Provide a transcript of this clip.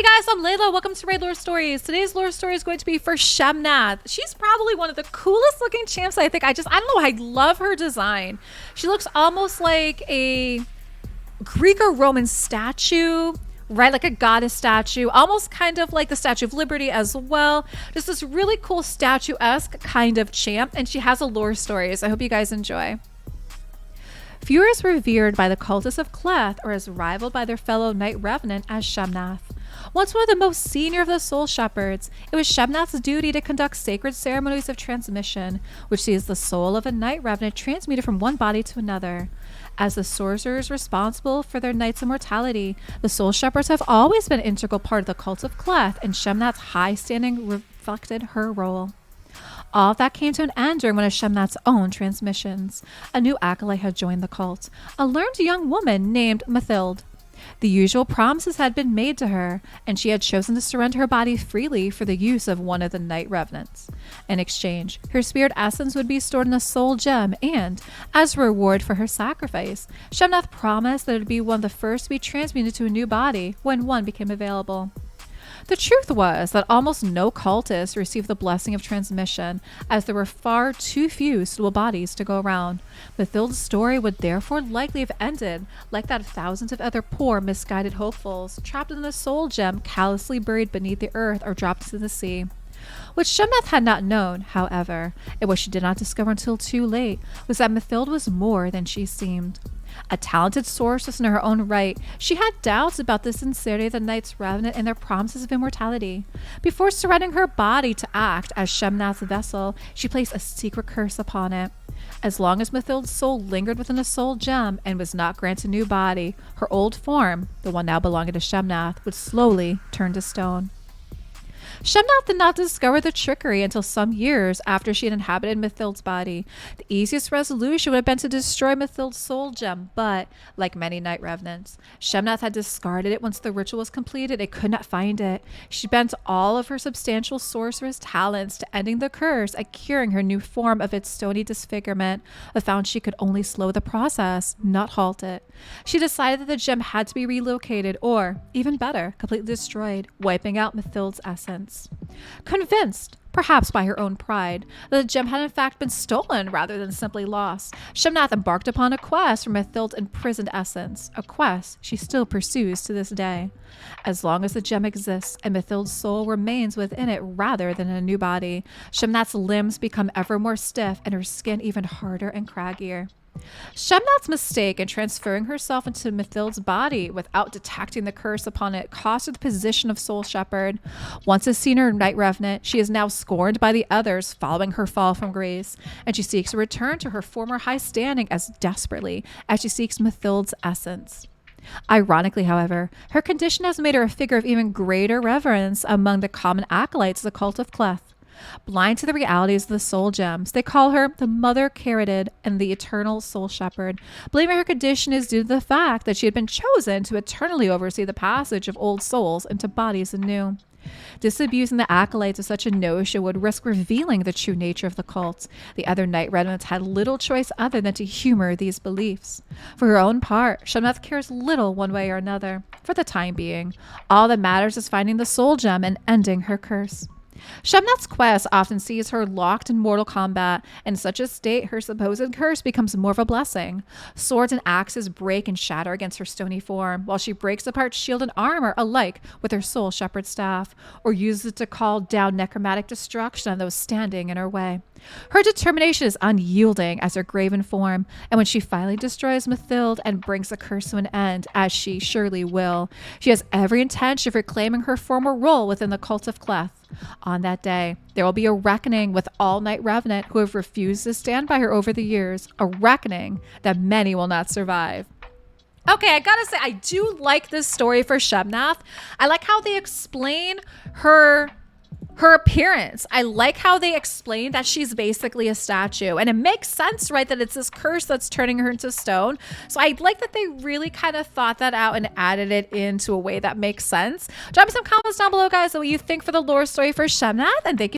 Hey guys, I'm Layla. Welcome to Raid Lore Stories. Today's lore story is going to be for Shemnath. She's probably one of the coolest looking champs. I don't know, I love her design. She looks almost like a Greek or Roman statue, right? Like a goddess statue, almost kind of like the Statue of Liberty as well. Just this really cool statuesque kind of champ, and she has a lore story, so I hope you guys enjoy. Few is revered by the cultists of Cleth or is rivaled by their fellow Knight Revenant as Shemnath. Once one of the most senior of the Soul Shepherds, it was Shemnath's duty to conduct sacred ceremonies of transmission, which sees the soul of a Knight Revenant transmuted from one body to another. As the sorcerers responsible for their knight's immortality, the Soul Shepherds have always been an integral part of the cult of Cleth, and Shemnath's high standing reflected her role. All of that came to an end during one of Shemnath's own transmissions. A new acolyte had joined the cult, a learned young woman named Mathilde. The usual promises had been made to her, and she had chosen to surrender her body freely for the use of one of the Knight Revenants. In exchange, her spirit essence would be stored in a soul gem, and, as a reward for her sacrifice, Shemnath promised that it would be one of the first to be transmuted to a new body when one became available. The truth was that almost no cultists received the blessing of transmission, as there were far too few suitable bodies to go around. Mathilde's story would therefore likely have ended like that of thousands of other poor, misguided hopefuls, trapped in the soul gem, callously buried beneath the earth or dropped into the sea. What Shemnath had not known, however, and what she did not discover until too late, was that Mathilde was more than she seemed. A talented sorceress in her own right, she had doubts about the sincerity of the Knights Revenant and their promises of immortality. Before surrendering her body to act as Shemnath's vessel, she placed a secret curse upon it. As long as Mathilde's soul lingered within the soul gem and was not granted a new body, her old form, the one now belonging to Shemnath, would slowly turn to stone. Shemnath did not discover the trickery until some years after she had inhabited Mathilde's body. The easiest resolution would have been to destroy Mathilde's soul gem, but, like many Knight Revenants, Shemnath had discarded it once the ritual was completed and could not find it. She bent all of her substantial sorceress talents to ending the curse and curing her new form of its stony disfigurement, but found she could only slow the process, not halt it. She decided that the gem had to be relocated or, even better, completely destroyed, wiping out Mathilde's essence. Convinced, perhaps by her own pride, that the gem had in fact been stolen rather than simply lost, Shemnath embarked upon a quest for Mathilde's imprisoned essence, a quest she still pursues to this day. As long as the gem exists and Mathilde's soul remains within it rather than in a new body, Shemnath's limbs become ever more stiff and her skin even harder and craggier. Shemnath's mistake in transferring herself into Mathilde's body without detecting the curse upon it cost her the position of Soul Shepherd. Once a senior Knight Revenant, she is now scorned by the others following her fall from grace, and she seeks to return to her former high standing as desperately as she seeks Mathilde's essence. Ironically, however, her condition has made her a figure of even greater reverence among the common acolytes of the cult of Cleth. Blind to the realities of the soul gems, they call her the Mother Caryatid and the Eternal Soul Shepherd, believing her condition is due to the fact that she had been chosen to eternally oversee the passage of old souls into bodies anew. Disabusing the acolytes of such a notion would risk revealing the true nature of the cult. The other Knight Revenants had little choice other than to humor these beliefs. For her own part, Shemnath cares little one way or another. For the time being, all that matters is finding the soul gem and ending her curse. Shemnath's quest often sees her locked in mortal combat. In such a state, her supposed curse becomes more of a blessing. Swords and axes break and shatter against her stony form, while she breaks apart shield and armor alike with her soul shepherd staff, or uses it to call down necromantic destruction on those standing in her way. Her determination is unyielding as her graven form, and when she finally destroys Mathilde and brings the curse to an end, as she surely will, she has every intention of reclaiming her former role within the cult of Cleth. On that day, there will be a reckoning with all Knight Revenant who have refused to stand by her over the years, a reckoning that many will not survive. Okay, I gotta say, I do like this story for Shemnath. I like how they explain her appearance. I like how they explain that she's basically a statue, and it makes sense, right, that it's this curse that's turning her into stone. So I like that they really kind of thought that out and added it into a way that makes sense. Drop me some comments down below, guys, on what you think for the lore story for Shemnath, and thank you